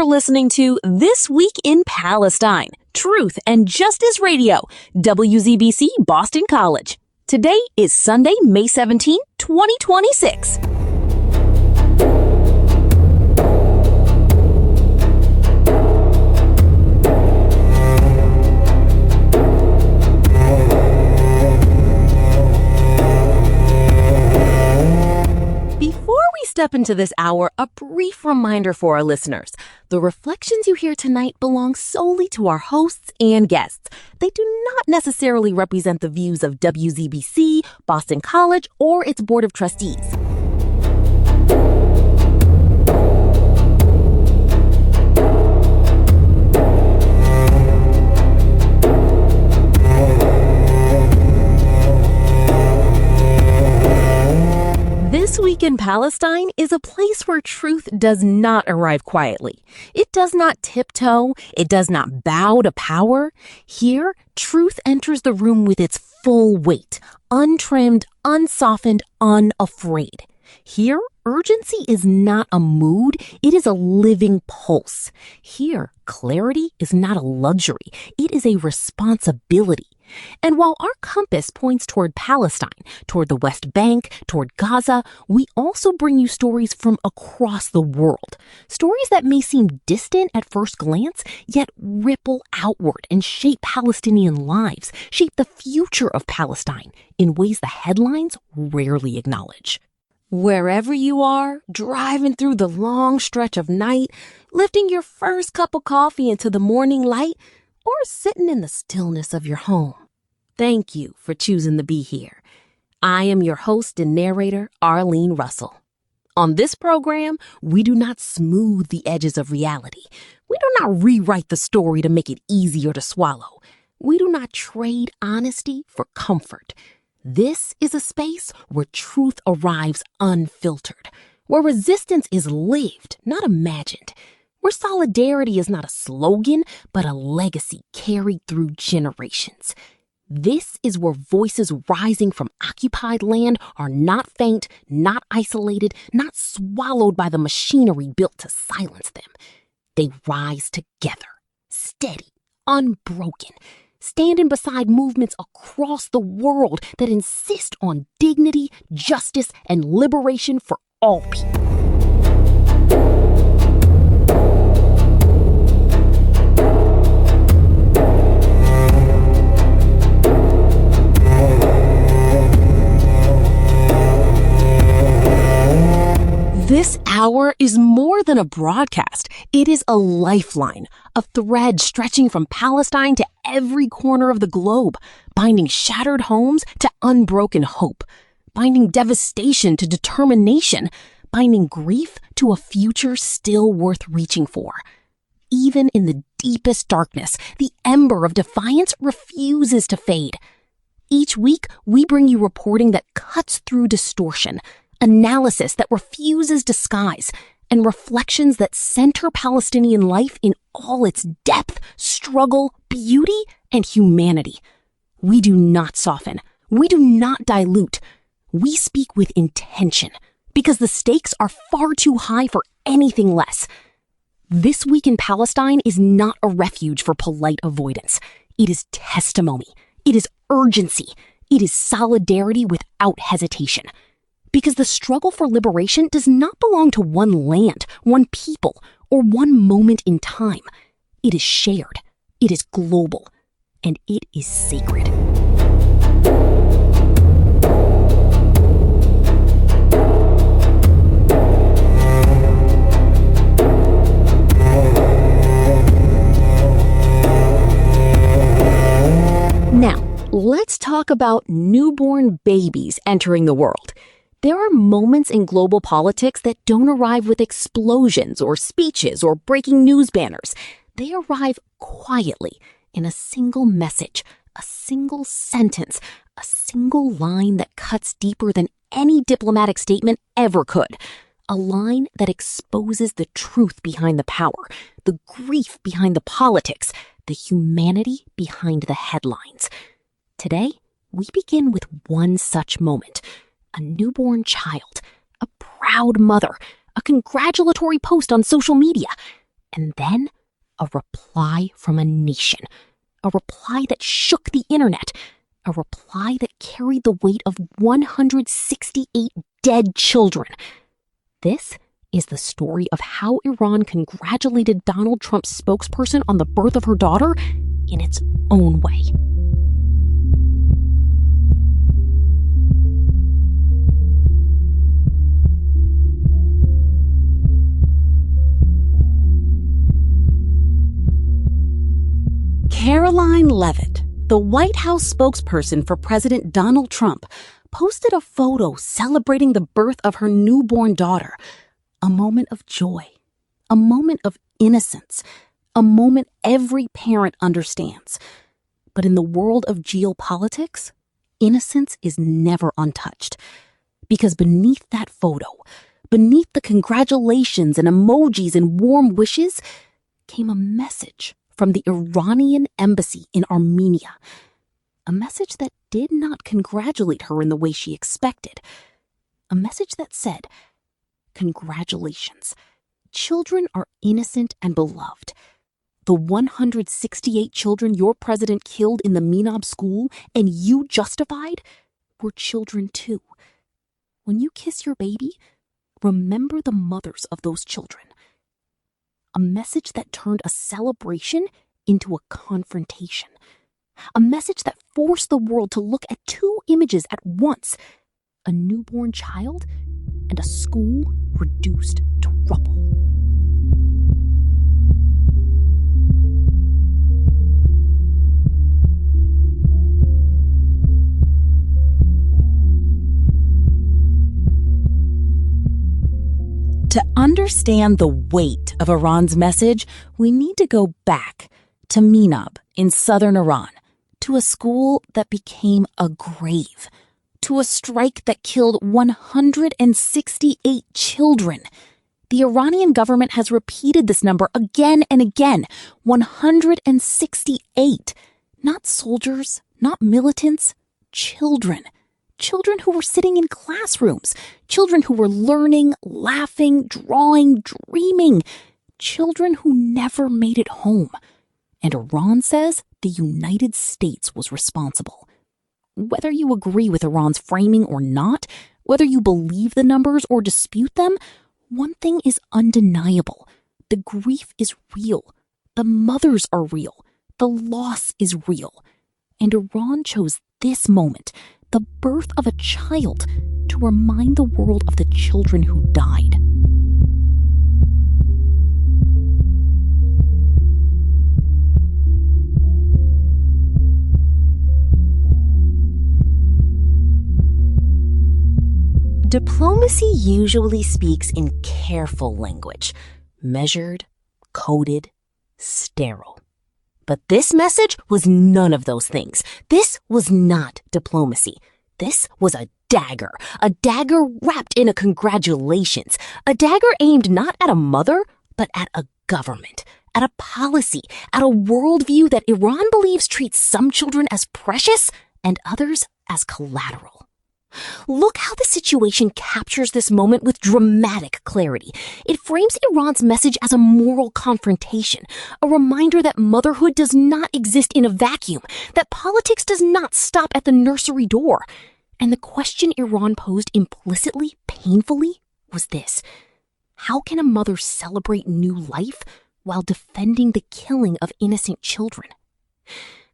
listening to This Week in Palestine, Truth and Justice Radio, WZBC Boston College. Today is Sunday, May 17, 2026. Step into this hour, a brief reminder for our listeners. The reflections you hear tonight belong solely to our hosts and guests. They do not necessarily represent the views of WZBC, Boston College, or its Board of Trustees. This Week in Palestine is a place where truth does not arrive quietly. It does not tiptoe. It does not bow to power. Here, truth enters the room with its full weight, untrimmed, unsoftened, unafraid. Here, urgency is not a mood. It is a living pulse. Here, clarity is not a luxury. It is a responsibility. And while our compass points toward Palestine, toward the West Bank, toward Gaza, we also bring you stories from across the world. Stories that may seem distant at first glance, yet ripple outward and shape Palestinian lives, shape the future of Palestine in ways the headlines rarely acknowledge. Wherever you are, driving through the long stretch of night, lifting your first cup of coffee into the morning light, or sitting in the stillness of your home. Thank you for choosing to be here. I am your host and narrator, Arlene Russell. On this program, we do not smooth the edges of reality. We do not rewrite the story to make it easier to swallow. We do not trade honesty for comfort. This is a space where truth arrives unfiltered, where resistance is lived, not imagined, where solidarity is not a slogan, but a legacy carried through generations. This is where voices rising from occupied land are not faint, not isolated, not swallowed by the machinery built to silence them. They rise together, steady, unbroken, standing beside movements across the world that insist on dignity, justice, and liberation for all people. This hour is more than a broadcast. It is a lifeline, a thread stretching from Palestine to every corner of the globe, binding shattered homes to unbroken hope, binding devastation to determination, binding grief to a future still worth reaching for. Even in the deepest darkness, the ember of defiance refuses to fade. Each week, we bring you reporting that cuts through distortion, analysis that refuses disguise, and reflections that center Palestinian life in all its depth, struggle, beauty, and humanity. We do not soften. We do not dilute. We speak with intention, because the stakes are far too high for anything less. This Week in Palestine is not a refuge for polite avoidance. It is testimony. It is urgency. It is solidarity without hesitation. Because the struggle for liberation does not belong to one land, one people, or one moment in time. It is shared, it is global, and it is sacred. Now, let's talk about newborn babies entering the world. There are moments in global politics that don't arrive with explosions or speeches or breaking news banners. They arrive quietly in a single message, a single sentence, a single line that cuts deeper than any diplomatic statement ever could. A line that exposes the truth behind the power, the grief behind the politics, the humanity behind the headlines. Today, we begin with one such moment. A newborn child, a proud mother, a congratulatory post on social media. And then a reply from a nation. A reply that shook the internet. A reply that carried the weight of 168 dead children. This is the story of how Iran congratulated Donald Trump's spokesperson on the birth of her daughter in its own way. Caroline Leavitt, the White House spokesperson for President Donald Trump, posted a photo celebrating the birth of her newborn daughter. A moment of joy, a moment of innocence, a moment every parent understands. But in the world of geopolitics, innocence is never untouched. Because beneath that photo, beneath the congratulations and emojis and warm wishes, came a message from the Iranian embassy in Armenia. A message that did not congratulate her in the way she expected. A message that said, "Congratulations. Children are innocent and beloved. The 168 children your president killed in the Minab school and you justified were children too. When you kiss your baby, remember the mothers of those children." A message that turned a celebration into a confrontation. A message that forced the world to look at two images at once: a newborn child and a school reduced to rubble. To understand the weight of Iran's message, we need to go back to Minab in southern Iran, to a school that became a grave, to a strike that killed 168 children. The Iranian government has repeated this number again and again, 168. Not soldiers, not militants, children. Children who were sitting in classrooms, children who were learning, laughing, drawing, dreaming, children who never made it home. And Iran says the United States was responsible. Whether you agree with Iran's framing or not, whether you believe the numbers or dispute them, one thing is undeniable. The grief is real. The mothers are real. The loss is real. And Iran chose this moment, the birth of a child, to remind the world of the children who died. Diplomacy usually speaks in careful language, measured, coded, sterile. But this message was none of those things. This was not diplomacy. This was a dagger wrapped in a congratulations, a dagger aimed not at a mother, but at a government, at a policy, at a worldview that Iran believes treats some children as precious and others as collateral. Look how the situation captures this moment with dramatic clarity. It frames Iran's message as a moral confrontation, a reminder that motherhood does not exist in a vacuum, that politics does not stop at the nursery door. And the question Iran posed implicitly, painfully, was this: how can a mother celebrate new life while defending the killing of innocent children?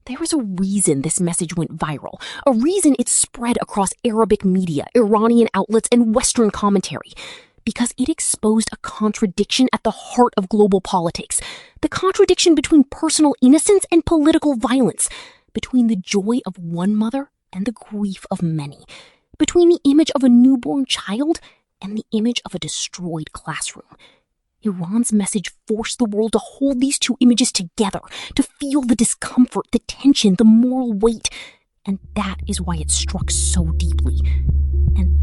There was a reason this message went viral, a reason it spread across Arabic media, Iranian outlets, and Western commentary. Because it exposed a contradiction at the heart of global politics, the contradiction between personal innocence and political violence, between the joy of one mother and the grief of many, between the image of a newborn child and the image of a destroyed classroom. Iran's message forced the world to hold these two images together, to feel the discomfort, the tension, the moral weight. And that is why it struck so deeply. And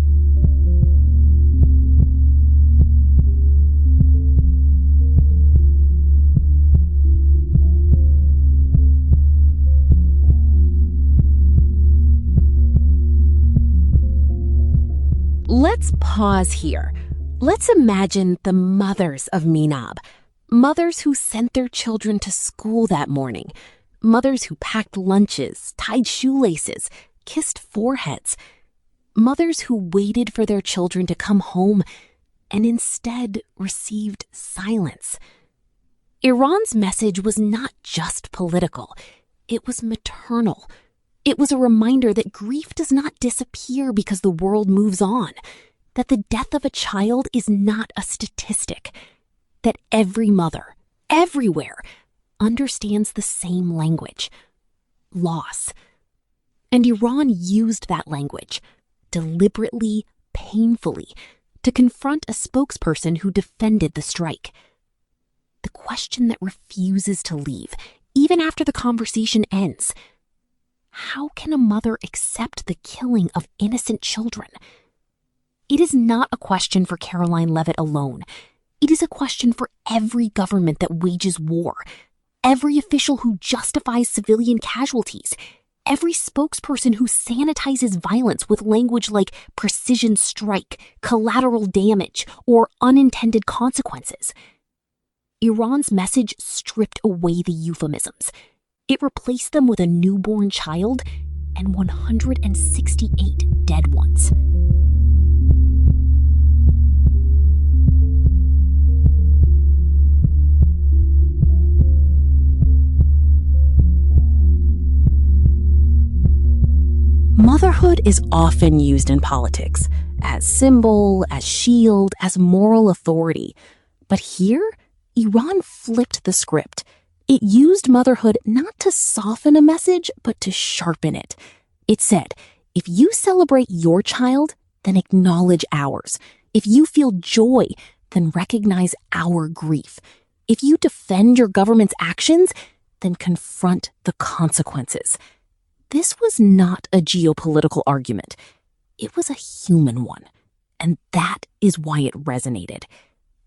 let's pause here. Let's imagine the mothers of Minab, Mothers who sent their children to school that morning. Mothers who packed lunches, tied shoelaces, kissed foreheads. Mothers who waited for their children to come home and instead received silence. Iran's message was not just political. It was maternal. It was a reminder that grief does not disappear because the world moves on, that the death of a child is not a statistic, that every mother, everywhere, understands the same language, loss. And Iran used that language, deliberately, painfully, to confront a spokesperson who defended the strike. The question that refuses to leave, even after the conversation ends: how can a mother accept the killing of innocent children? It is not a question for Caroline Leavitt alone. It is a question for every government that wages war, every official who justifies civilian casualties, every spokesperson who sanitizes violence with language like precision strike, collateral damage, or unintended consequences. Iran's message stripped away the euphemisms. It replaced them with a newborn child and 168 dead ones. Motherhood is often used in politics as symbol, as shield, as moral authority. But here, Iran flipped the script. It used motherhood not to soften a message, but to sharpen it. It said, if you celebrate your child, then acknowledge ours. If you feel joy, then recognize our grief. If you defend your government's actions, then confront the consequences. This was not a geopolitical argument. It was a human one. And that is why it resonated.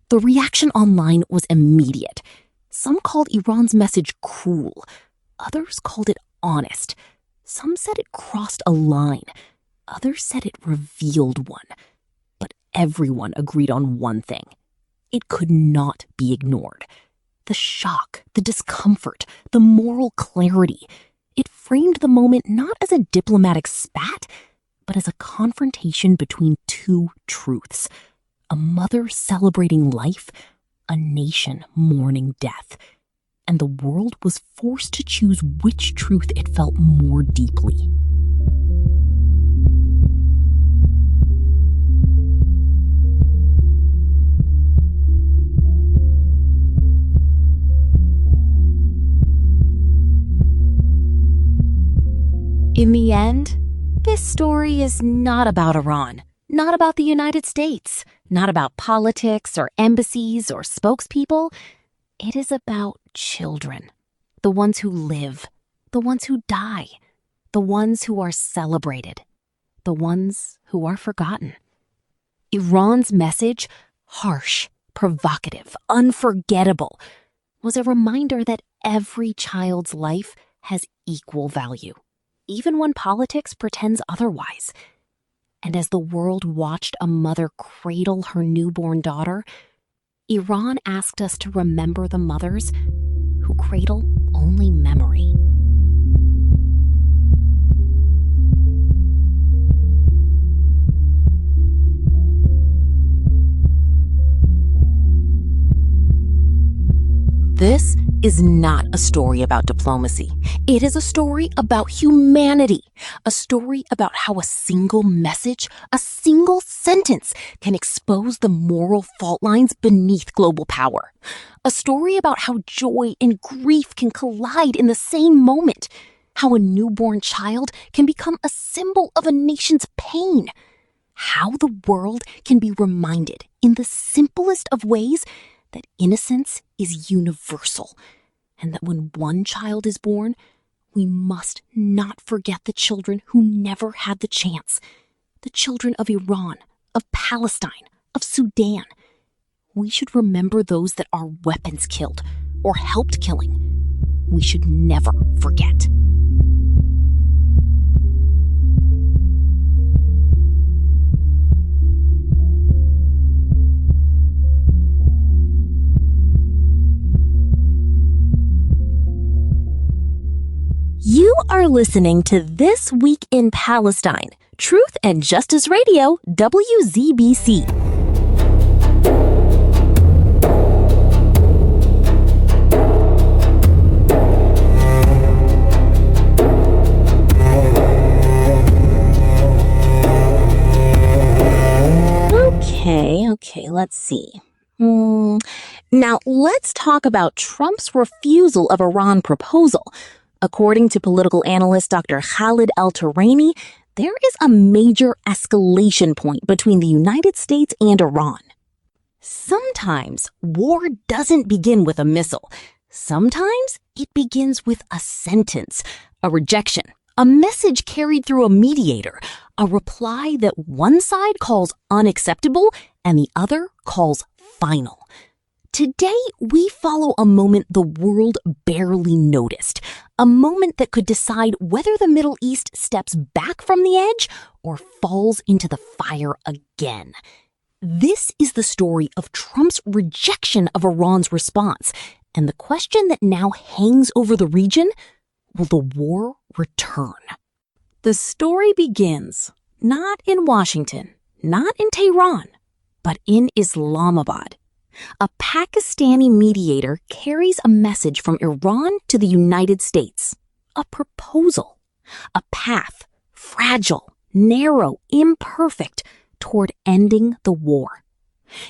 The reaction online was immediate. Some called Iran's message cruel. Others called it honest. Some said it crossed a line. Others said it revealed one. But everyone agreed on one thing: it could not be ignored. The shock, the discomfort, the moral clarity. It framed the moment not as a diplomatic spat, but as a confrontation between two truths: a mother celebrating life, a nation mourning death. And the world was forced to choose which truth it felt more deeply. In the end, this story is not about Iran, not about the United States, not about politics or embassies or spokespeople. It is about children, the ones who live, the ones who die, the ones who are celebrated, the ones who are forgotten. Iran's message, harsh, provocative, unforgettable, was a reminder that every child's life has equal value, even when politics pretends otherwise. And as the world watched a mother cradle her newborn daughter, Iran asked us to remember the mothers who cradle only memory. This is not a story about diplomacy. It is a story about humanity, a story about how a single message, a single sentence can expose the moral fault lines beneath global power. A story about how joy and grief can collide in the same moment, how a newborn child can become a symbol of a nation's pain, how the world can be reminded in the simplest of ways that innocence is universal, and that when one child is born, we must not forget the children who never had the chance, the children of Iran, of Palestine, of Sudan. We should remember those that our weapons killed or helped killing. We should never forget. You are listening to This Week in Palestine, Truth and Justice Radio, WZBC. Okay, let's see. Now, let's talk about Trump's refusal of Iran proposal. According to political analyst Dr. Khalid Al-Turani, there is a major escalation point between the United States and Iran. Sometimes war doesn't begin with a missile. Sometimes it begins with a sentence, a rejection, a message carried through a mediator, a reply that one side calls unacceptable and the other calls final. Today, we follow a moment the world barely noticed, a moment that could decide whether the Middle East steps back from the edge or falls into the fire again. This is the story of Trump's rejection of Iran's response, and the question that now hangs over the region: will the war return? The story begins not in Washington, not in Tehran, but in Islamabad. A Pakistani mediator carries a message from Iran to the United States. A proposal. A path, fragile, narrow, imperfect, toward ending the war.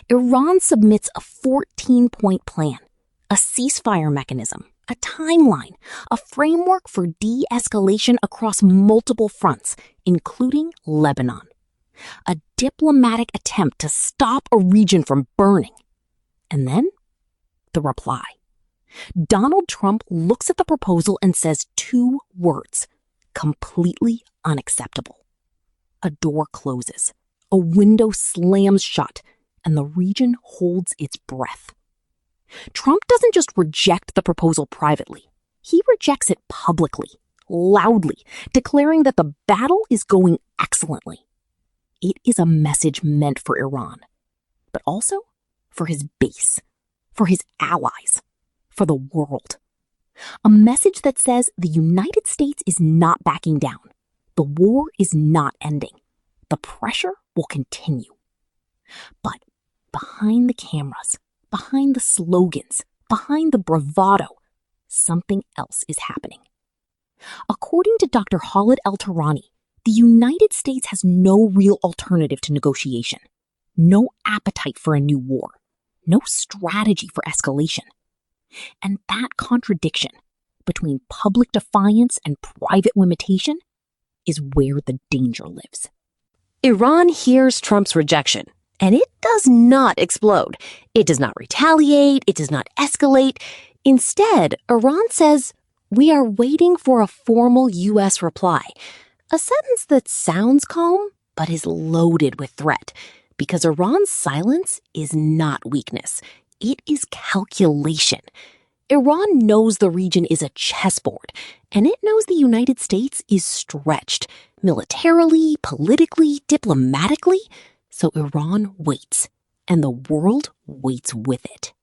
Iran submits a 14-point plan, a ceasefire mechanism, a timeline, a framework for de-escalation across multiple fronts, including Lebanon. A diplomatic attempt to stop a region from burning. And then, the reply. Donald Trump looks at the proposal and says two words: completely unacceptable. A door closes, a window slams shut, and the region holds its breath. Trump doesn't just reject the proposal privately. He rejects it publicly, loudly, declaring that the battle is going excellently. It is a message meant for Iran, but also for his base, for his allies, for the world. A message that says the United States is not backing down. The war is not ending. The pressure will continue. But behind the cameras, behind the slogans, behind the bravado, something else is happening. According to Dr. Khalid Al-Turani, the United States has no real alternative to negotiation, no appetite for a new war, no strategy for escalation. And that contradiction between public defiance and private limitation is where the danger lives. Iran hears Trump's rejection, and it does not explode. It does not retaliate. It does not escalate. Instead, Iran says, "We are waiting for a formal U.S. reply," a sentence that sounds calm but is loaded with threat. Because Iran's silence is not weakness. It is calculation. Iran knows the region is a chessboard, and it knows the United States is stretched, militarily, politically, diplomatically. So Iran waits, and the world waits with it.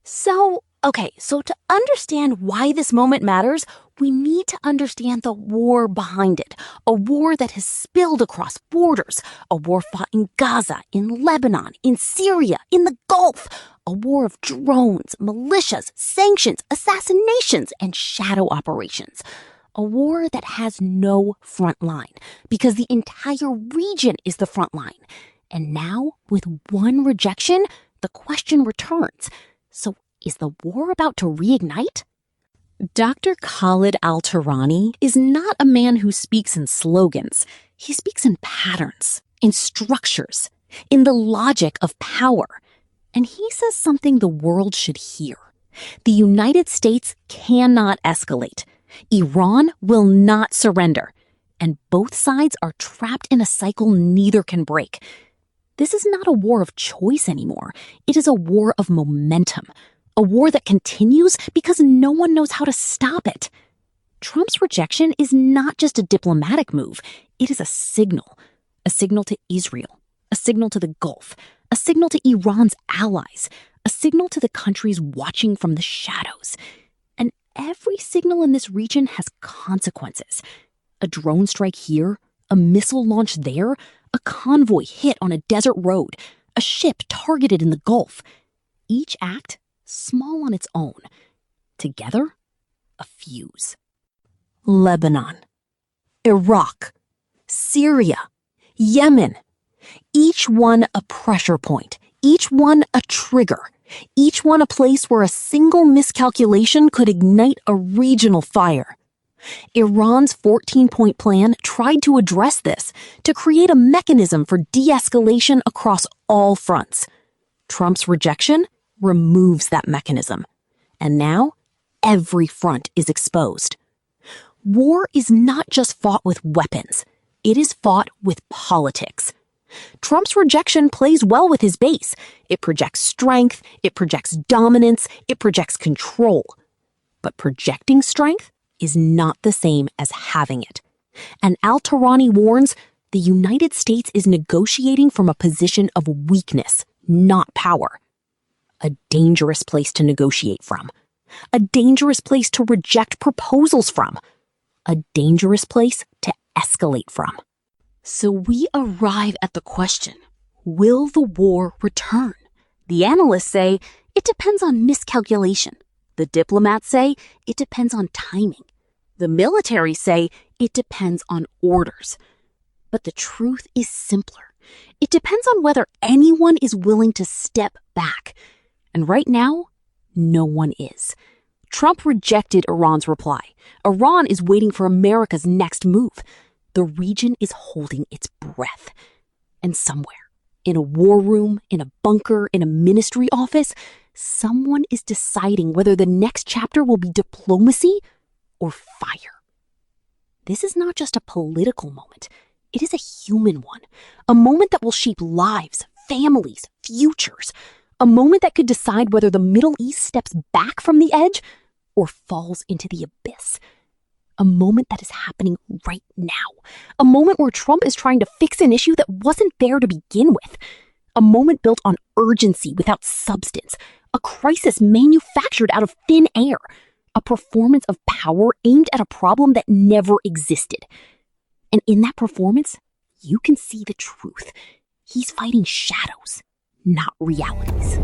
So to understand why this moment matters, we need to understand the war behind it. A war that has spilled across borders. A war fought in Gaza, in Lebanon, in Syria, in the Gulf. A war of drones, militias, sanctions, assassinations, and shadow operations. A war that has no front line, because the entire region is the front line. And now, with one rejection, the question returns. So, is the war about to reignite? Dr. Khalid Al-Turani is not a man who speaks in slogans. He speaks in patterns, in structures, in the logic of power. And he says something the world should hear. The United States cannot escalate. Iran will not surrender. And both sides are trapped in a cycle neither can break. This is not a war of choice anymore. It is a war of momentum. A war that continues because no one knows how to stop it. Trump's rejection is not just a diplomatic move. It is a signal to Israel, a signal to the Gulf, a signal to Iran's allies, a signal to the countries watching from the shadows. And every signal in this region has consequences. A drone strike here, a missile launch there, a convoy hit on a desert road, a ship targeted in the Gulf. Each act, small on its own. Together, a fuse. Lebanon, Iraq, Syria, Yemen. Each one a pressure point, each one a trigger, each one a place where a single miscalculation could ignite a regional fire. Iran's 14-point plan tried to address this, to create a mechanism for de-escalation across all fronts. Trump's rejection removes that mechanism. And now, every front is exposed. War is not just fought with weapons. It is fought with politics. Trump's rejection plays well with his base. It projects strength, it projects dominance, it projects control. But projecting strength is not the same as having it. And Al-Tarani warns the United States is negotiating from a position of weakness, not power. A dangerous place to negotiate from. A dangerous place to reject proposals from. A dangerous place to escalate from. So we arrive at the question, will the war return? The analysts say it depends on miscalculation. The diplomats say it depends on timing. The military say it depends on orders. But the truth is simpler. It depends on whether anyone is willing to step back. And right now, no one is. Trump rejected Iran's reply. Iran is waiting for America's next move. The region is holding its breath. And somewhere, in a war room, in a bunker, in a ministry office, someone is deciding whether the next chapter will be diplomacy or fire. This is not just a political moment. It is a human one. A moment that will shape lives, families, futures. A moment that could decide whether the Middle East steps back from the edge or falls into the abyss. A moment that is happening right now. A moment where Trump is trying to fix an issue that wasn't there to begin with. A moment built on urgency without substance. A crisis manufactured out of thin air. A performance of power aimed at a problem that never existed. And in that performance, you can see the truth. He's fighting shadows, not realities.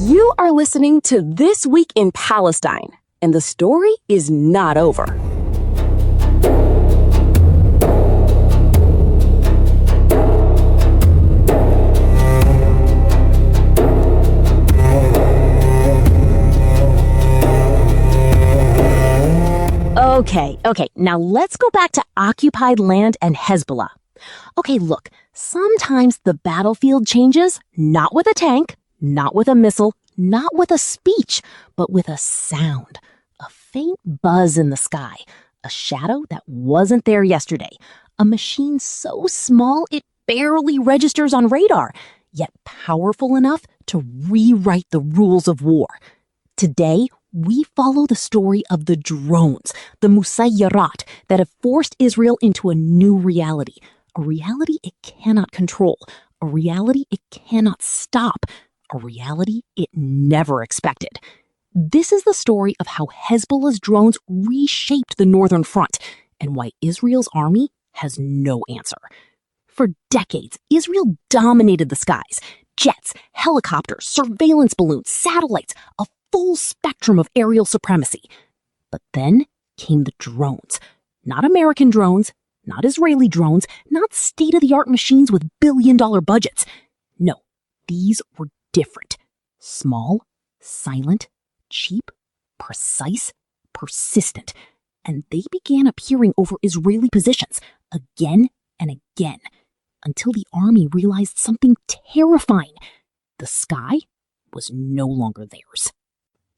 You are listening to This Week in Palestine, and the story is not over. Okay, now let's go back to occupied land and Hezbollah. Okay, look, sometimes the battlefield changes, not with a tank, not with a missile, not with a speech, but with a sound, a faint buzz in the sky, a shadow that wasn't there yesterday, a machine so small it barely registers on radar, yet powerful enough to rewrite the rules of war. Today, we follow the story of the drones, the Musayyarat, that have forced Israel into a new reality, a reality it cannot control, a reality it cannot stop, a reality it never expected. This is the story of how Hezbollah's drones reshaped the northern front and why Israel's army has no answer. For decades, Israel dominated the skies. Jets, helicopters, surveillance balloons, satellites, a full spectrum of aerial supremacy. But then came the drones. Not American drones, not Israeli drones, not state-of-the-art machines with billion-dollar budgets. No, these were different. Small, silent, cheap, precise, persistent. And they began appearing over Israeli positions again and again until the army realized something terrifying. The sky was no longer theirs.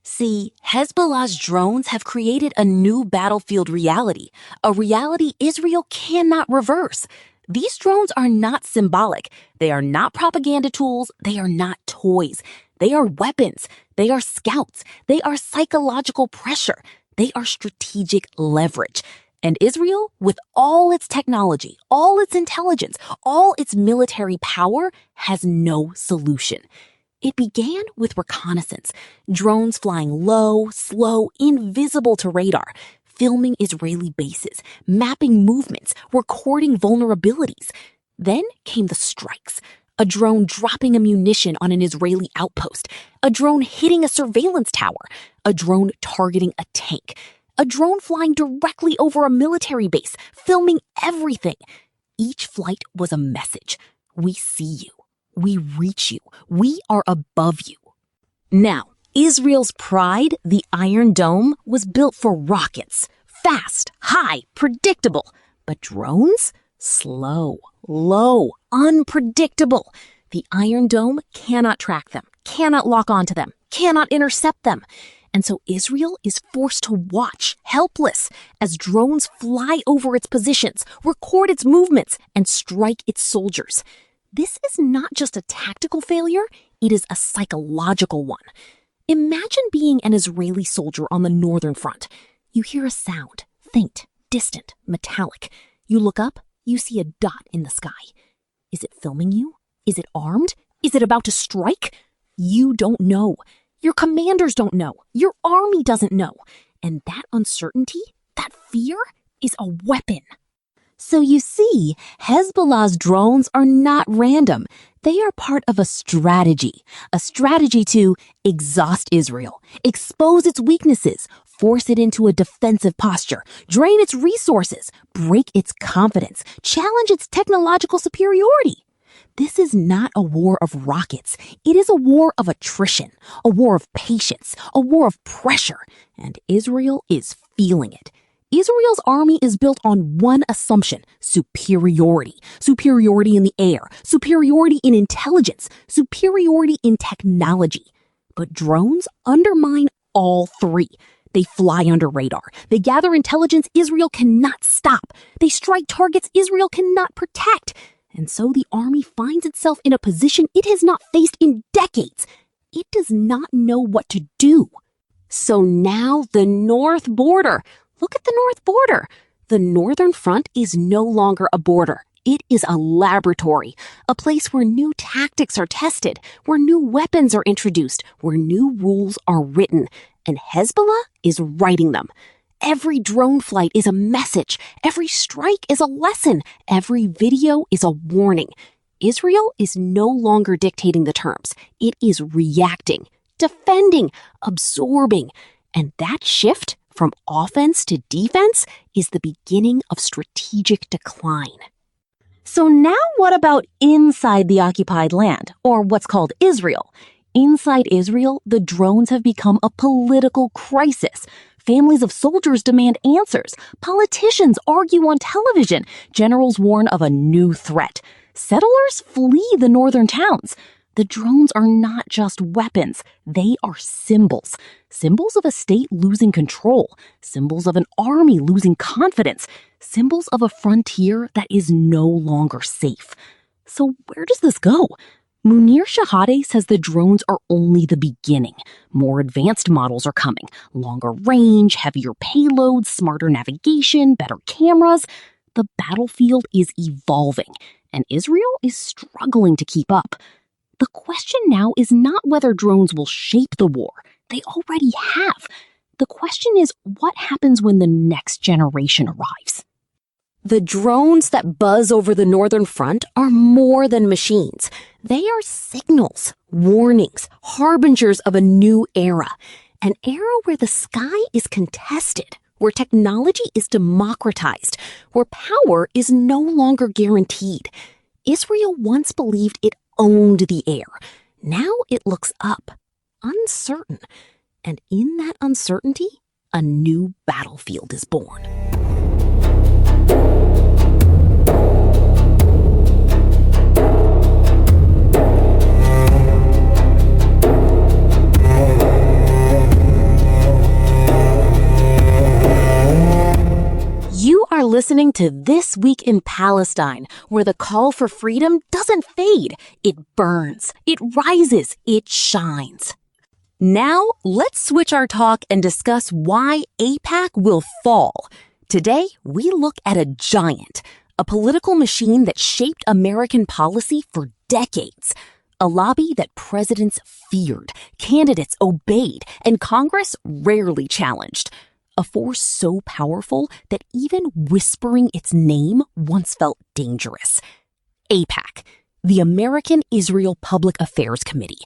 See, Hezbollah's drones have created a new battlefield reality, a reality Israel cannot reverse. These drones are not symbolic. They are not propaganda tools. They are not toys. They are weapons. They are scouts. They are psychological pressure. They are strategic leverage. And Israel, with all its technology, all its intelligence, all its military power, has no solution. It began with reconnaissance, drones flying low, slow, invisible to radar, filming Israeli bases, mapping movements, recording vulnerabilities. Then came the strikes. A drone dropping a munition on an Israeli outpost, a drone hitting a surveillance tower, a drone targeting a tank, a drone flying directly over a military base, filming everything. Each flight was a message. We see you. We reach you. We are above you. Now, Israel's pride, the Iron Dome, was built for rockets. Fast, high, predictable. But drones? Slow, low, unpredictable. The Iron Dome cannot track them, cannot lock onto them, cannot intercept them. And so Israel is forced to watch, helpless, as drones fly over its positions, record its movements, and strike its soldiers. This is not just a tactical failure, it is a psychological one. Imagine being an Israeli soldier on the northern front. You hear a sound, faint, distant, metallic. You look up, you see a dot in the sky. Is it filming you? Is it armed? Is it about to strike? You don't know. Your commanders don't know. Your army doesn't know. And that uncertainty, that fear, is a weapon. So you see, Hezbollah's drones are not random. They are part of a strategy to exhaust Israel, expose its weaknesses, force it into a defensive posture, drain its resources, break its confidence, challenge its technological superiority. This is not a war of rockets. It is a war of attrition, a war of patience, a war of pressure, and Israel is feeling it. Israel's army is built on one assumption: superiority. Superiority in the air, superiority in intelligence, superiority in technology. But drones undermine all three. They fly under radar. They gather intelligence Israel cannot stop. They strike targets Israel cannot protect. And so the army finds itself in a position it has not faced in decades. It does not know what to do. So now the north border. Look at the north border. The northern front is no longer a border. It is a laboratory, a place where new tactics are tested, where new weapons are introduced, where new rules are written. And Hezbollah is writing them. Every drone flight is a message. Every strike is a lesson. Every video is a warning. Israel is no longer dictating the terms. It is reacting, defending, absorbing. And that shift from offense to defense is the beginning of strategic decline. So now what about inside the occupied land, or what's called Israel? Inside Israel, the drones have become a political crisis. Families of soldiers demand answers. Politicians argue on television. Generals warn of a new threat. Settlers flee the northern towns. The drones are not just weapons. They are symbols. Symbols of a state losing control. Symbols of an army losing confidence. Symbols of a frontier that is no longer safe. So where does this go? Munir Shahade says the drones are only the beginning. More advanced models are coming. Longer range, heavier payloads, smarter navigation, better cameras. The battlefield is evolving, and Israel is struggling to keep up. The question now is not whether drones will shape the war. They already have. The question is what happens when the next generation arrives. The drones that buzz over the northern front are more than machines. They are signals, warnings, harbingers of a new era. An era where the sky is contested, where technology is democratized, where power is no longer guaranteed. Israel once believed it owned the air. Now it looks up, uncertain. And in that uncertainty, a new battlefield is born. You are listening to This Week in Palestine, where the call for freedom doesn't fade. It burns. It rises. It shines. Now, let's switch our talk and discuss why AIPAC will fall. Today, we look at a giant, a political machine that shaped American policy for decades. A lobby that presidents feared, candidates obeyed, and Congress rarely challenged. A force so powerful that even whispering its name once felt dangerous. AIPAC, the American Israel Public Affairs Committee.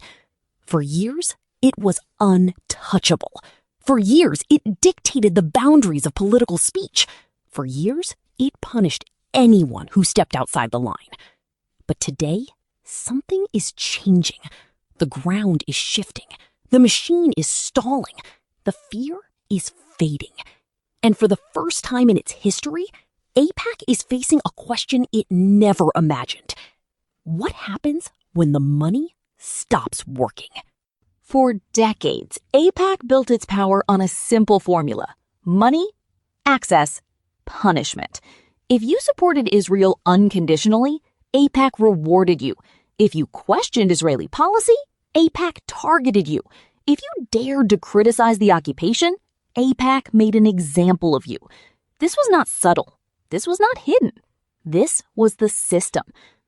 For years, it was untouchable. For years, it dictated the boundaries of political speech. For years, it punished anyone who stepped outside the line. But today, something is changing. The ground is shifting. The machine is stalling. The fear is fading. And for the first time in its history, AIPAC is facing a question it never imagined. What happens when the money stops working? For decades, AIPAC built its power on a simple formula: money, access, punishment. If you supported Israel unconditionally, AIPAC rewarded you. If you questioned Israeli policy, AIPAC targeted you. If you dared to criticize the occupation, AIPAC made an example of you. This was not subtle. This was not hidden. This was the system.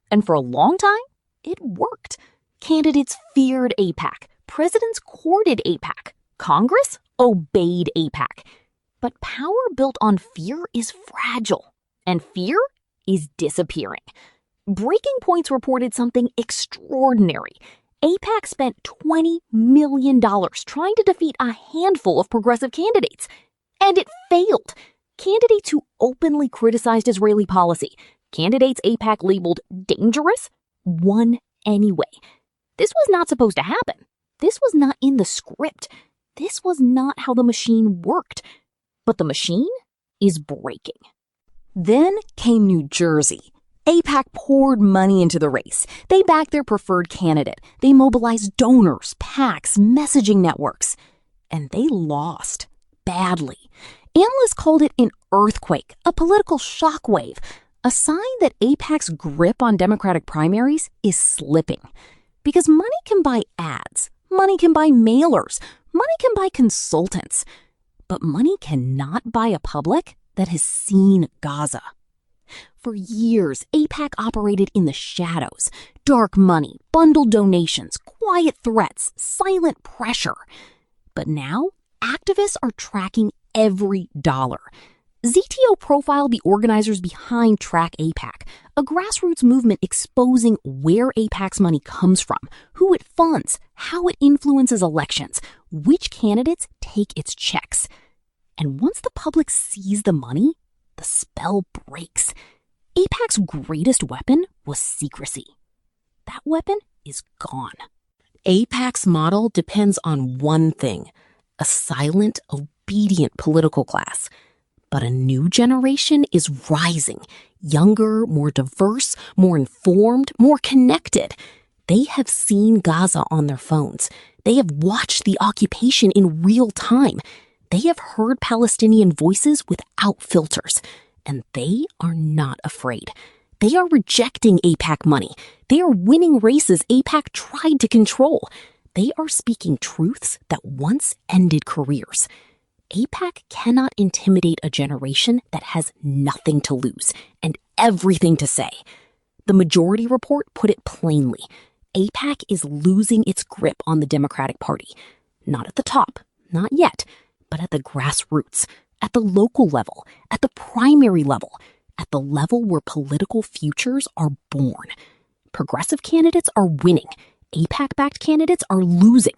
And for a long time, it worked. Candidates feared AIPAC. Presidents courted AIPAC. Congress obeyed AIPAC. But power built on fear is fragile, and fear is disappearing. Breaking Points reported something extraordinary. AIPAC spent $20 million trying to defeat a handful of progressive candidates. And it failed. Candidates who openly criticized Israeli policy, candidates AIPAC labeled dangerous, won anyway. This was not supposed to happen. This was not in the script. This was not how the machine worked. But the machine is breaking. Then came New Jersey. AIPAC poured money into the race. They backed their preferred candidate. They mobilized donors, PACs, messaging networks. And they lost badly. Analysts called it an earthquake, a political shockwave, a sign that AIPAC's grip on Democratic primaries is slipping. Because money can buy ads. Money can buy mailers. Money can buy consultants. But money cannot buy a public that has seen Gaza. For years, AIPAC operated in the shadows. Dark money, bundled donations, quiet threats, silent pressure. But now, activists are tracking every dollar. ZTO profiled the organizers behind Track AIPAC, a grassroots movement exposing where AIPAC's money comes from, who it funds, how it influences elections, which candidates take its checks. And once the public sees the money, the spell breaks. AIPAC's greatest weapon was secrecy. That weapon is gone. AIPAC's model depends on one thing: a silent, obedient political class. But a new generation is rising, younger, more diverse, more informed, more connected. They have seen Gaza on their phones. They have watched the occupation in real time. They have heard Palestinian voices without filters. And they are not afraid. They are rejecting AIPAC money. They are winning races AIPAC tried to control. They are speaking truths that once ended careers. AIPAC cannot intimidate a generation that has nothing to lose and everything to say. The majority report put it plainly. AIPAC is losing its grip on the Democratic Party. Not at the top, not yet, but at the grassroots, at the local level, at the primary level, at the level where political futures are born. Progressive candidates are winning. AIPAC-backed candidates are losing.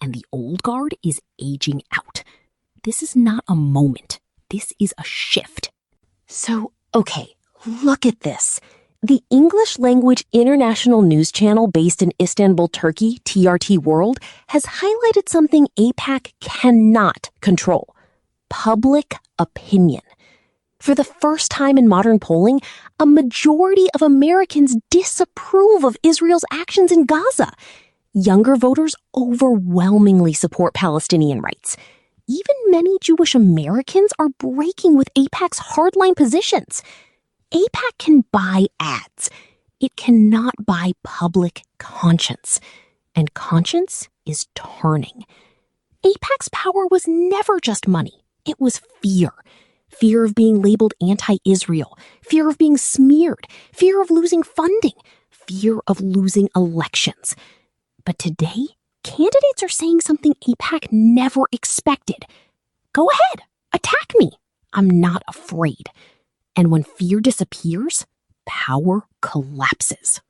And the old guard is aging out. This is not a moment. This is a shift. So, okay, look at this. The English language international news channel based in Istanbul, Turkey, TRT World, has highlighted something AIPAC cannot control: public opinion. For the first time in modern polling, a majority of Americans disapprove of Israel's actions in Gaza. Younger voters overwhelmingly support Palestinian rights. Even many Jewish Americans are breaking with AIPAC's hardline positions. AIPAC can buy ads. It cannot buy public conscience. And conscience is turning. AIPAC's power was never just money. It was fear. Fear of being labeled anti-Israel, fear of being smeared, fear of losing funding, fear of losing elections. But today, candidates are saying something AIPAC never expected. Go ahead, attack me. I'm not afraid. And when fear disappears, power collapses.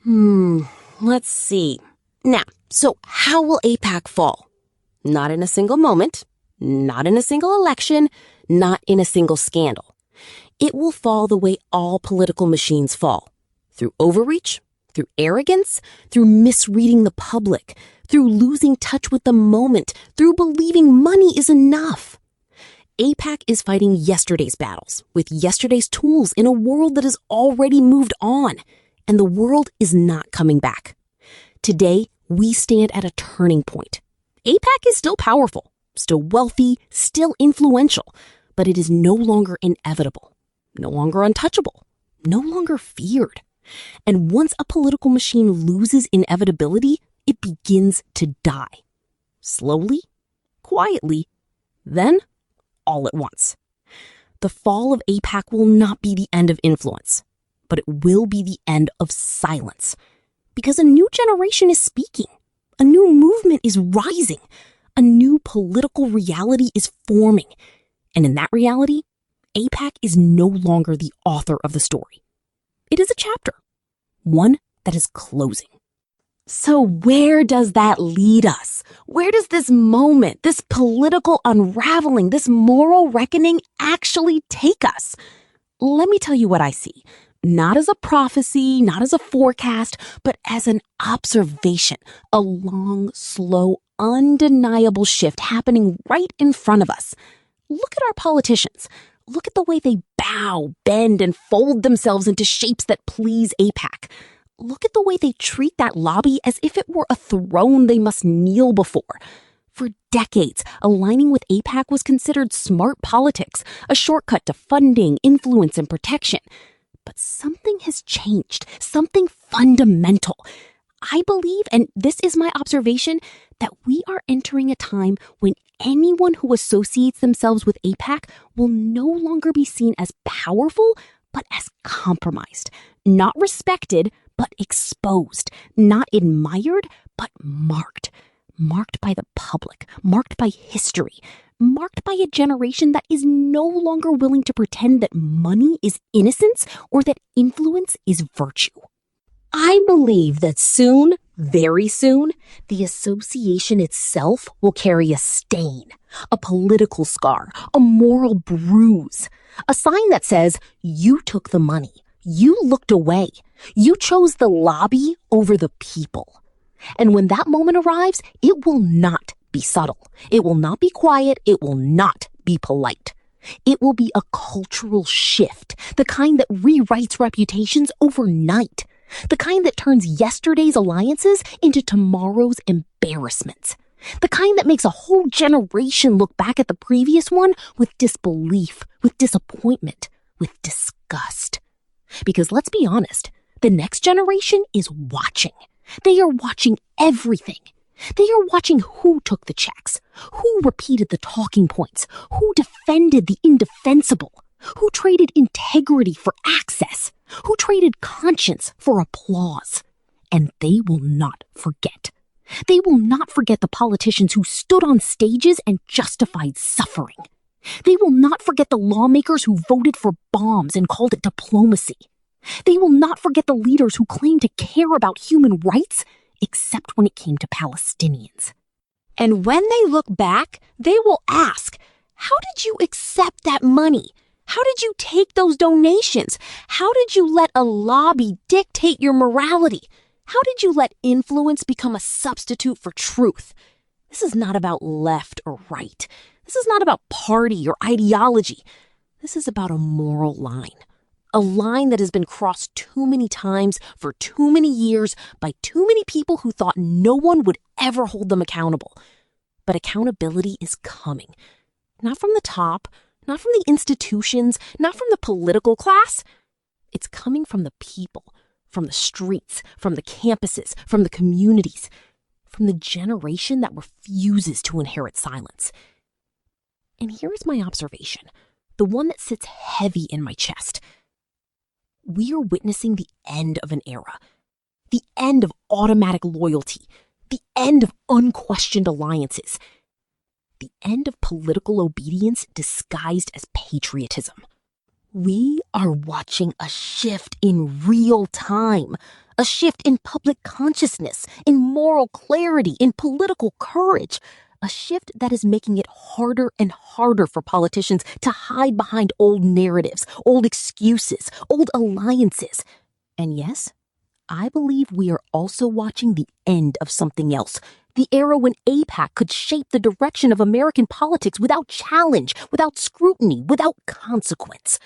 Let's see. Now, so how will AIPAC fall? Not in a single moment, not in a single election, not in a single scandal. It will fall the way all political machines fall. Through overreach, through arrogance, through misreading the public, through losing touch with the moment, through believing money is enough. AIPAC is fighting yesterday's battles with yesterday's tools in a world that has already moved on, and the world is not coming back. Today, we stand at a turning point. AIPAC is still powerful, still wealthy, still influential, but it is no longer inevitable, no longer untouchable, no longer feared. And once a political machine loses inevitability, it begins to die. Slowly, quietly, then all at once. The fall of AIPAC will not be the end of influence, but it will be the end of silence. Because a new generation is speaking, a new movement is rising, a new political reality is forming. And in that reality, AIPAC is no longer the author of the story. It is a chapter, one that is closing. So where does that lead us? Where does this moment, this political unraveling, this moral reckoning actually take us? Let me tell you what I see. Not as a prophecy, not as a forecast, but as an observation, a long, slow, undeniable shift happening right in front of us. Look at our politicians. Look at the way they bow, bend, and fold themselves into shapes that please AIPAC. Look at the way they treat that lobby as if it were a throne they must kneel before. For decades, aligning with AIPAC was considered smart politics, a shortcut to funding, influence, and protection. But something has changed, something fundamental. I believe, and this is my observation, that we are entering a time when anyone who associates themselves with AIPAC will no longer be seen as powerful, but as compromised, not respected, but exposed, not admired, but marked. Marked by the public, marked by history, marked by a generation that is no longer willing to pretend that money is innocence or that influence is virtue. I believe that soon, very soon, the association itself will carry a stain, a political scar, a moral bruise, a sign that says, you took the money, you looked away, you chose the lobby over the people. And when that moment arrives, it will not be subtle. It will not be quiet. It will not be polite. It will be a cultural shift, the kind that rewrites reputations overnight, the kind that turns yesterday's alliances into tomorrow's embarrassments, the kind that makes a whole generation look back at the previous one with disbelief, with disappointment, with disgust. Because let's be honest, the next generation is watching. They are watching everything. They are watching who took the checks, who repeated the talking points, who defended the indefensible, who traded integrity for access, who traded conscience for applause. And they will not forget. They will not forget the politicians who stood on stages and justified suffering. They will not forget the lawmakers who voted for bombs and called it diplomacy. They will not forget the leaders who claimed to care about human rights, except when it came to Palestinians. And when they look back, they will ask, how did you accept that money? How did you take those donations? How did you let a lobby dictate your morality? How did you let influence become a substitute for truth? This is not about left or right. This is not about party or ideology. This is about a moral line. A line that has been crossed too many times for too many years by too many people who thought no one would ever hold them accountable. But accountability is coming. Not from the top, not from the institutions, not from the political class. It's coming from the people, from the streets, from the campuses, from the communities, from the generation that refuses to inherit silence. And here is my observation, the one that sits heavy in my chest. We are witnessing the end of an era, the end of automatic loyalty, the end of unquestioned alliances, the end of political obedience disguised as patriotism. We are watching a shift in real time, a shift in public consciousness, in moral clarity, in political courage, a shift that is making it harder and harder for politicians to hide behind old narratives, old excuses, old alliances. And yes, I believe we are also watching the end of something else, the era when AIPAC could shape the direction of American politics without challenge, without scrutiny, without consequence.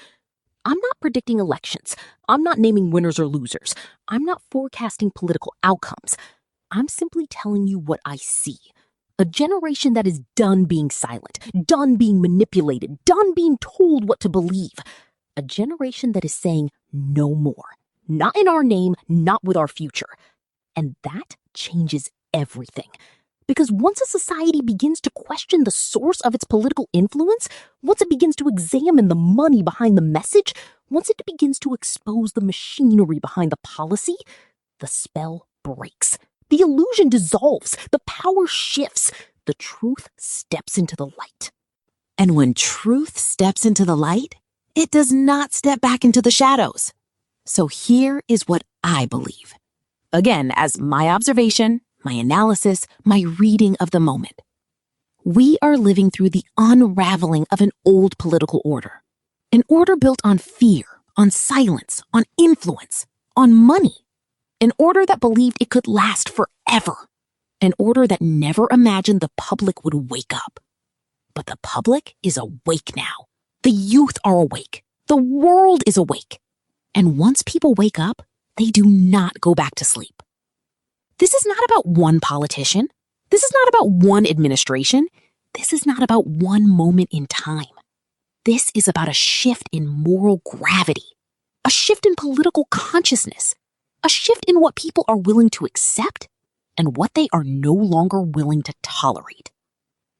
I'm not predicting elections. I'm not naming winners or losers. I'm not forecasting political outcomes. I'm simply telling you what I see. A generation that is done being silent, done being manipulated, done being told what to believe. A generation that is saying no more. Not in our name, not with our future. And that changes everything. Because once a society begins to question the source of its political influence, once it begins to examine the money behind the message, once it begins to expose the machinery behind the policy, the spell breaks. The illusion dissolves. The power shifts. The truth steps into the light. And when truth steps into the light, it does not step back into the shadows. So here is what I believe. Again, as my observation, my analysis, my reading of the moment. We are living through the unraveling of an old political order. An order built on fear, on silence, on influence, on money. An order that believed it could last forever. An order that never imagined the public would wake up. But the public is awake now. The youth are awake. The world is awake. And once people wake up, they do not go back to sleep. This is not about one politician. This is not about one administration. This is not about one moment in time. This is about a shift in moral gravity, a shift in political consciousness, a shift in what people are willing to accept and what they are no longer willing to tolerate.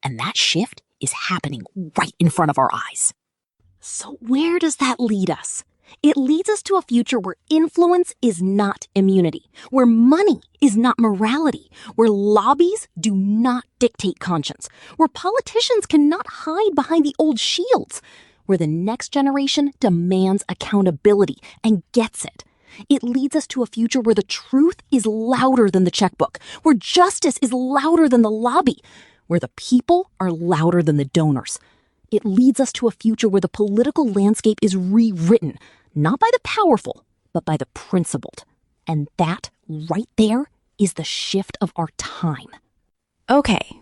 And that shift is happening right in front of our eyes. So where does that lead us? It leads us to a future where influence is not immunity, where money is not morality, where lobbies do not dictate conscience, where politicians cannot hide behind the old shields, where the next generation demands accountability and gets it. It leads us to a future where the truth is louder than the checkbook, where justice is louder than the lobby, where the people are louder than the donors. It leads us to a future where the political landscape is rewritten, not by the powerful, but by the principled. And that, right there, is the shift of our time. Okay.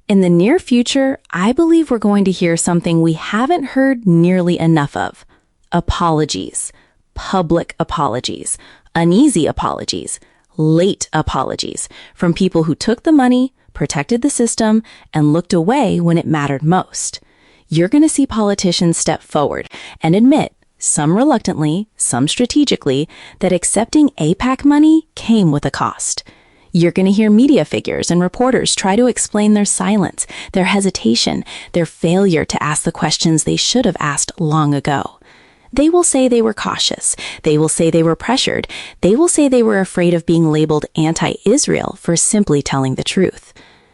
In the near future, I believe we're going to hear something we haven't heard nearly enough of. Apologies. Public apologies. Uneasy apologies. Late apologies. From people who took the money, protected the system, and looked away when it mattered most. You're going to see politicians step forward and admit, some reluctantly, some strategically, that accepting AIPAC money came with a cost. You're going to hear media figures and reporters try to explain their silence, their hesitation, their failure to ask the questions they should have asked long ago. They will say they were cautious. They will say they were pressured. They will say they were afraid of being labeled anti-Israel for simply telling the truth.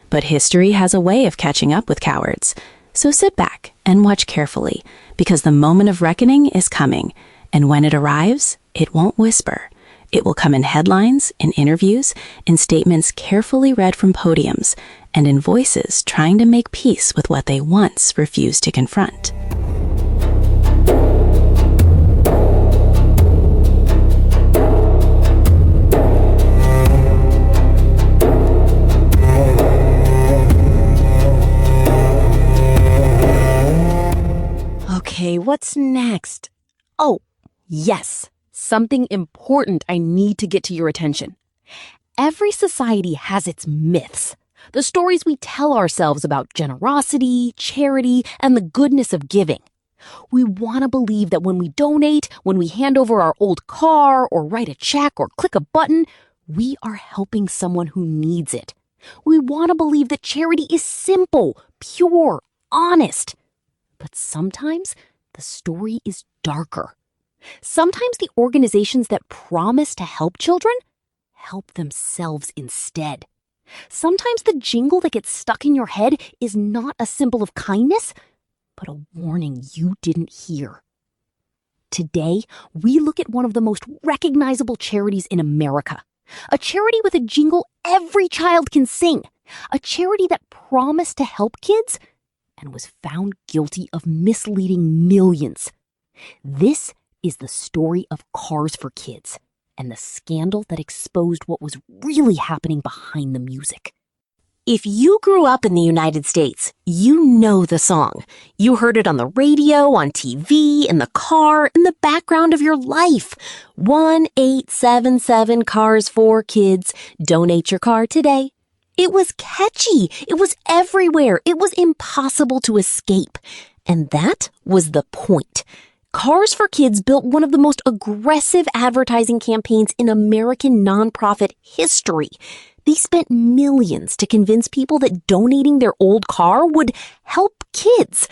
But history has a way of catching up with cowards. So sit back and watch carefully, because the moment of reckoning is coming, and when it arrives, it won't whisper. It will come in headlines, in interviews, in statements carefully read from podiums, and in voices trying to make peace with what they once refused to confront. Okay, what's next? Oh, yes, something important I need to get to your attention. Every society has its myths, the stories we tell ourselves about generosity, charity, and the goodness of giving. We want to believe that when we donate, when we hand over our old car, or write a check, or click a button, We are helping someone who needs it. We want to believe that charity is simple, pure, honest. But sometimes the story is darker. Sometimes the organizations that promise to help children help themselves instead. Sometimes the jingle that gets stuck in your head is not a symbol of kindness, but a warning you didn't hear. Today, we look at one of the most recognizable charities in America. A charity with a jingle every child can sing. A charity that promised to help kids and was found guilty of misleading millions. This is the story of Cars for Kids and the scandal that exposed what was really happening behind the music. If you grew up in the United States, you know the song. You heard it on the radio, on TV, in the car, in the background of your life. 1877 Cars for Kids. Donate your car today. It was catchy. It was everywhere. It was impossible to escape. And that was the point. Cars for Kids built one of the most aggressive advertising campaigns in American nonprofit history. They spent millions to convince people that donating their old car would help kids.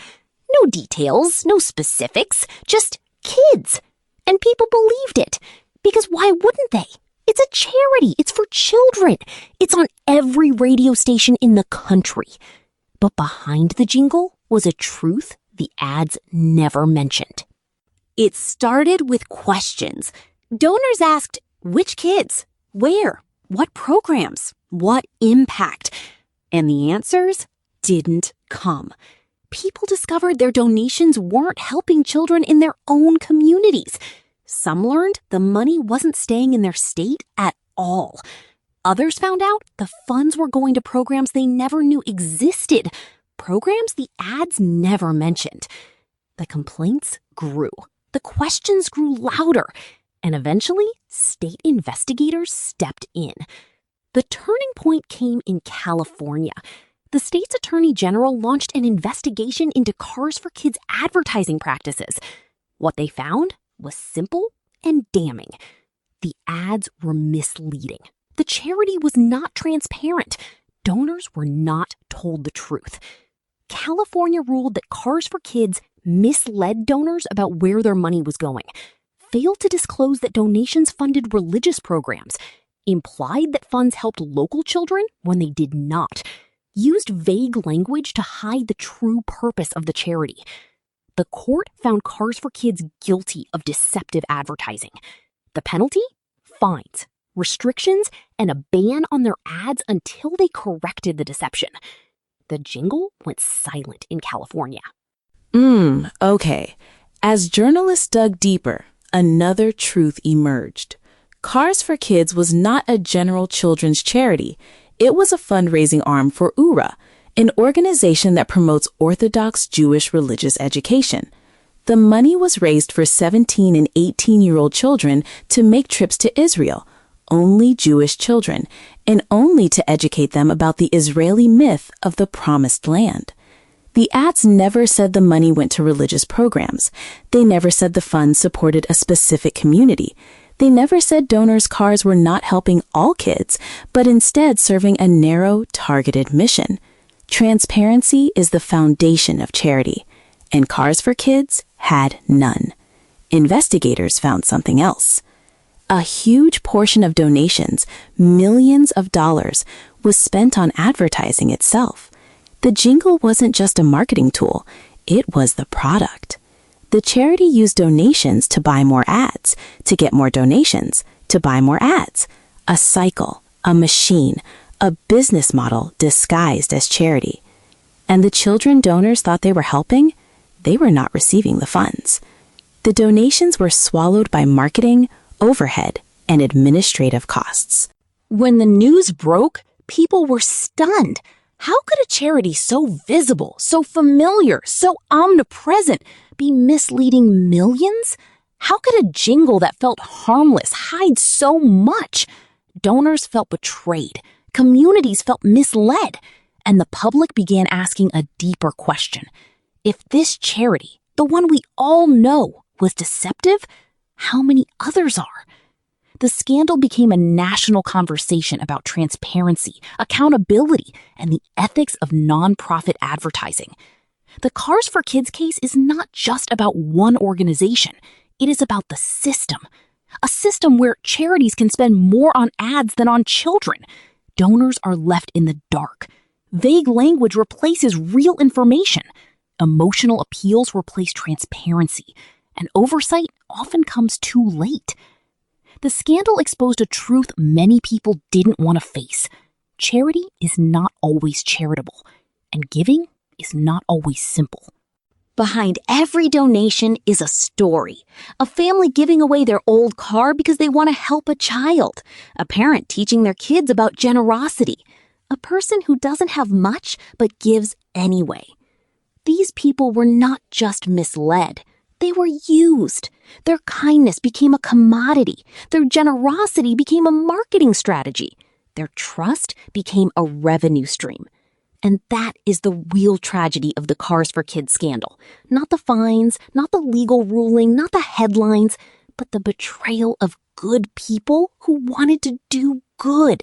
No details, no specifics, just kids. And people believed it. Because why wouldn't they? It's a charity. It's for children. It's on every radio station in the country. But behind the jingle was a truth the ads never mentioned. It started with questions. Donors asked, which kids? Where? What programs? What impact? And the answers didn't come. People discovered their donations weren't helping children in their own communities. Some learned the money wasn't staying in their state at all. Others found out the funds were going to programs they never knew existed, programs the ads never mentioned. The complaints grew. The questions grew louder. And eventually, state investigators stepped in. The turning point came in California. The state's attorney general launched an investigation into Cars for Kids advertising practices. What they found was simple and damning. The ads were misleading. The charity was not transparent. Donors were not told the truth. California ruled that Cars for Kids misled donors about where their money was going, failed to disclose that donations funded religious programs, implied that funds helped local children when they did not, used vague language to hide the true purpose of the charity. The court found Cars for Kids guilty of deceptive advertising. The penalty? Fines, restrictions, and a ban on their ads until they corrected the deception. The jingle went silent in California. Okay. As journalists dug deeper, another truth emerged. Cars for Kids was not a general children's charity. It was a fundraising arm for URA, an organization that promotes Orthodox Jewish religious education. The money was raised for 17 and 18-year-old children to make trips to Israel, only Jewish children, and only to educate them about the Israeli myth of the Promised Land. The ads never said the money went to religious programs. They never said the funds supported a specific community. They never said donors' cars were not helping all kids, but instead serving a narrow, targeted mission. Transparency is the foundation of charity, and Cars for Kids had none. Investigators found something else. A huge portion of donations, millions of dollars, was spent on advertising itself. The jingle wasn't just a marketing tool, it was the product. The charity used donations to buy more ads, to get more donations, to buy more ads. A cycle, a machine, a business model disguised as charity. And the children donors thought they were helping? They were not receiving the funds. The donations were swallowed by marketing, overhead, and administrative costs. When the news broke, people were stunned. How could a charity so visible, so familiar, so omnipresent be misleading millions? How could a jingle that felt harmless hide so much? Donors felt betrayed, communities felt misled, and the public began asking a deeper question. If this charity, the one we all know, was deceptive, how many others are? The scandal became a national conversation about transparency, accountability, and the ethics of nonprofit advertising. The Cars for Kids case is not just about one organization. It is about the system. A system where charities can spend more on ads than on children. Donors are left in the dark. Vague language replaces real information. Emotional appeals replace transparency. And oversight often comes too late. The scandal exposed a truth many people didn't want to face. Charity is not always charitable, and giving is not always simple. Behind every donation is a story. A family giving away their old car because they want to help a child. A parent teaching their kids about generosity. A person who doesn't have much but gives anyway. These people were not just misled. They were used. Their kindness became a commodity. Their generosity became a marketing strategy. Their trust became a revenue stream. And that is the real tragedy of the Cars for Kids scandal. Not the fines, not the legal ruling, not the headlines, but the betrayal of good people who wanted to do good.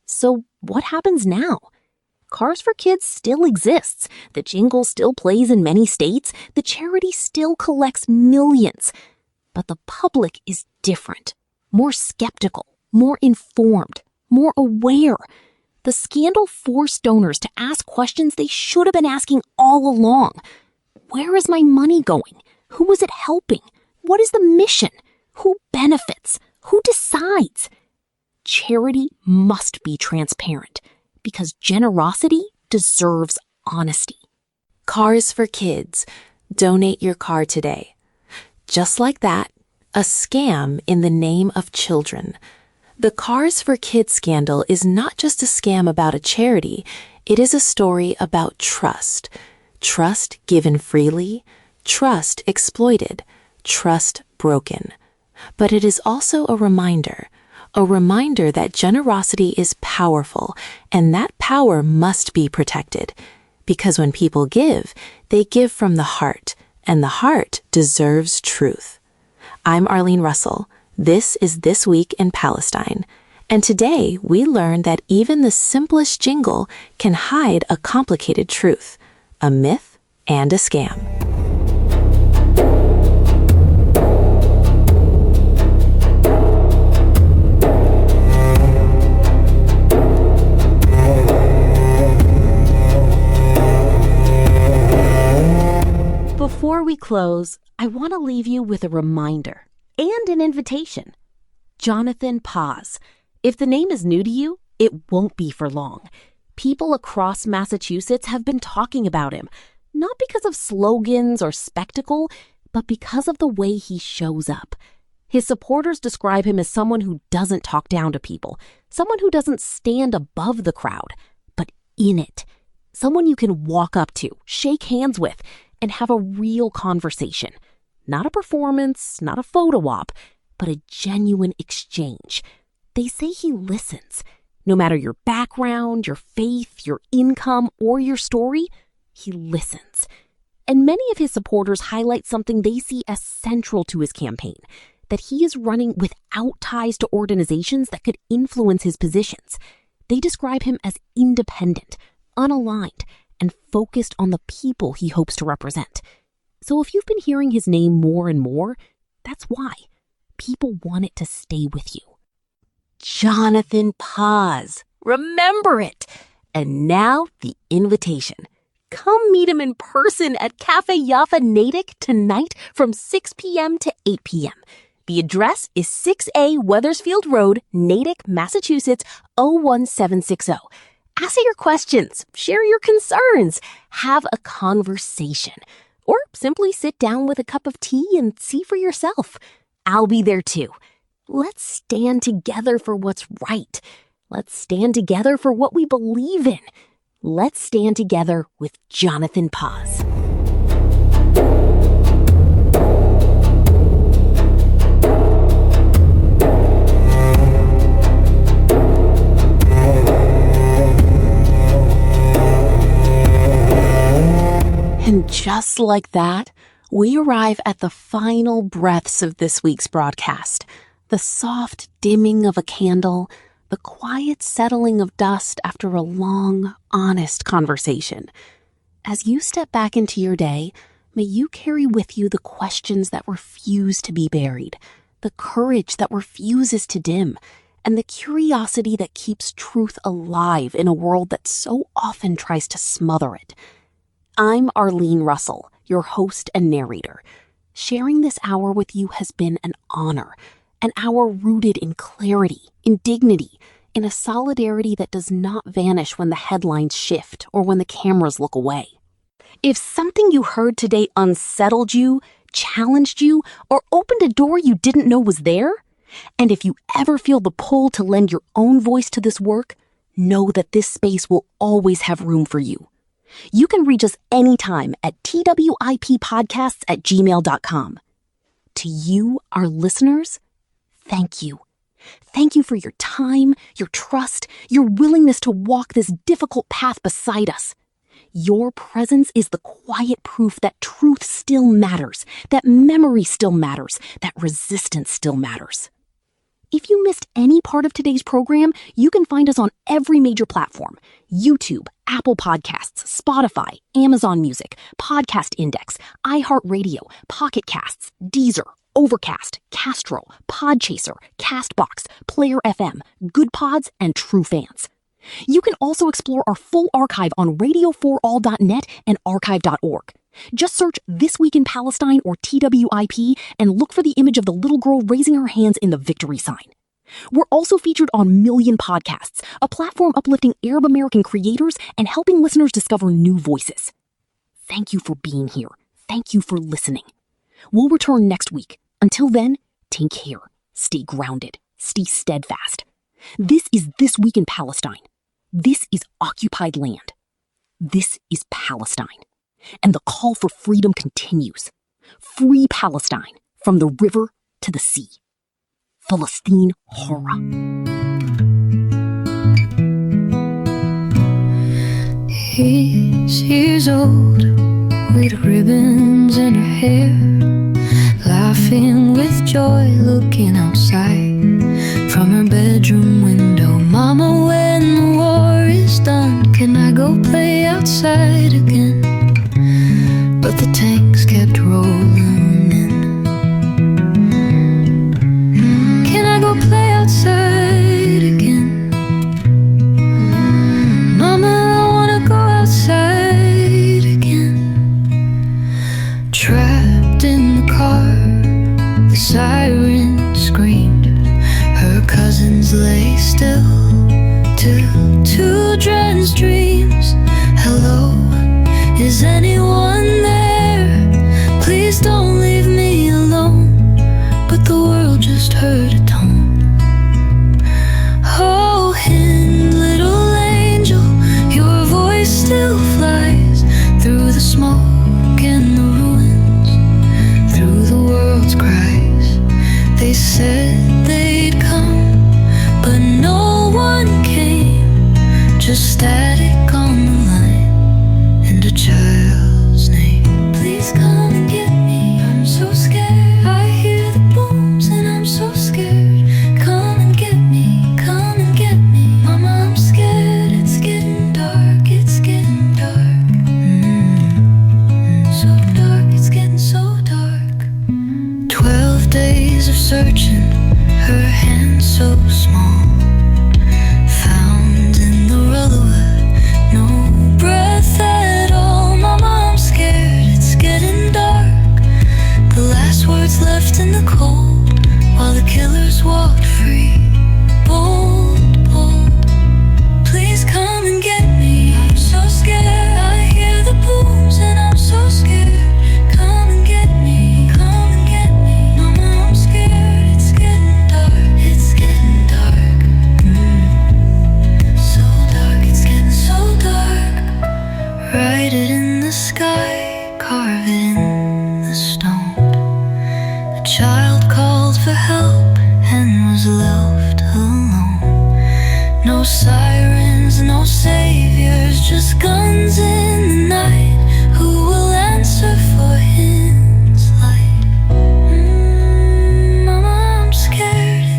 So what happens now? Cars for Kids still exists. The jingle still plays in many states. The charity still collects millions. But the public is different, more skeptical, more informed, more aware. The scandal forced donors to ask questions they should have been asking all along. Where is my money going? Who is it helping? What is the mission? Who benefits? Who decides? Charity must be transparent because generosity deserves honesty. Cars for Kids. Donate your car today. Just like that, a scam in the name of children. The Cars for Kids scandal is not just a scam about a charity. It is a story about trust. Trust given freely, trust exploited, trust broken. But it is also a reminder that generosity is powerful, and that power must be protected. Because when people give, they give from the heart, and the heart deserves truth. I'm Arlene Russell. This is This Week in Palestine. And today we learn that even the simplest jingle can hide a complicated truth, a myth and a scam. Before we close, I want to leave you with a reminder and an invitation. Jonathan Paz. If the name is new to you, it won't be for long. People across Massachusetts have been talking about him, not because of slogans or spectacle, but because of the way he shows up. His supporters describe him as someone who doesn't talk down to people, someone who doesn't stand above the crowd, but in it. Someone you can walk up to, shake hands with, and have a real conversation. Not a performance, not a photo op, but a genuine exchange. They say he listens. No matter your background, your faith, your income, or your story, he listens. And many of his supporters highlight something they see as central to his campaign, that he is running without ties to organizations that could influence his positions. They describe him as independent, unaligned, and focused on the people he hopes to represent. So if you've been hearing his name more and more, that's why. People want it to stay with you. Jonathan Paz. Remember it. And now the invitation. Come meet him in person at Cafe Jaffa Natick tonight from 6 p.m. to 8 p.m. The address is 6A Wethersfield Road, Natick, Massachusetts, 01760. Ask your questions, share your concerns, have a conversation, or simply sit down with a cup of tea and see for yourself. I'll be there too. Let's stand together for what's right. Let's stand together for what we believe in. Let's stand together with Jonathan Paz. And just like that, we arrive at the final breaths of this week's broadcast. The soft dimming of a candle, the quiet settling of dust after a long, honest conversation. As you step back into your day, may you carry with you the questions that refuse to be buried, the courage that refuses to dim, and the curiosity that keeps truth alive in a world that so often tries to smother it. I'm Arlene Russell, your host and narrator. Sharing this hour with you has been an honor, an hour rooted in clarity, in dignity, in a solidarity that does not vanish when the headlines shift or when the cameras look away. If something you heard today unsettled you, challenged you, or opened a door you didn't know was there, and if you ever feel the pull to lend your own voice to this work, know that this space will always have room for you. You can reach us anytime at twippodcasts@gmail.com. To you, our listeners, thank you. Thank you for your time, your trust, your willingness to walk this difficult path beside us. Your presence is the quiet proof that truth still matters, that memory still matters, that resistance still matters. If you missed any part of today's program, you can find us on every major platform: YouTube, Apple Podcasts, Spotify, Amazon Music, Podcast Index, iHeartRadio, Pocket Casts, Deezer, Overcast, Castro, Podchaser, Castbox, Player FM, Good Pods, and True Fans. You can also explore our full archive on radio4all.net and archive.org. Just search This Week in Palestine or TWIP and look for the image of the little girl raising her hands in the victory sign. We're also featured on Million Podcasts, a platform uplifting Arab American creators and helping listeners discover new voices. Thank you for being here. Thank you for listening. We'll return next week. Until then, take care, stay grounded, stay steadfast. This is This Week in Palestine. This is occupied land. This is Palestine. And the call for freedom continues. Free Palestine from the river to the sea. Palestine Hora. He's years old, with ribbons in her hair, laughing with joy, looking outside from her bedroom window. Mama, when the war is done, can I go play outside again? But the tanks kept rolling in. Can I go play outside again? Mama, I wanna go outside again. Trapped in the car, the siren screamed. Her cousins lay still till children's dreams. Hello, is anyone there? Please don't leave me alone. But the world just heard a tone. Oh, hint, little angel, your voice still flies through the smoke and the ruins, through the world's cries. They said they'd come, but no one came. Just static on the line and a child's name. Please come and get me, I'm so scared. I hear the booms and I'm so scared. Come and get me, come and get me. Mama, I'm scared, it's getting dark, it's getting dark. So dark, it's getting so dark. 12 days of searching, her hands so small, found in the rubberwood, no breath at all. Mama, I'm scared, it's getting dark. The last words left in the cold, while the killers walked free. Bold, bold, please come and get me. I'm so scared, I hear the booms and I'm so scared. Come and get me, come and get me. Mama, I'm scared, it's getting dark, it's getting dark. So dark, it's getting so dark. Write it in the sky, carve it in the stone. A child called for help and was left alone. No sirens, no saviors, just guns in the night. Who will answer for his life? Mama, I'm scared,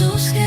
so scared.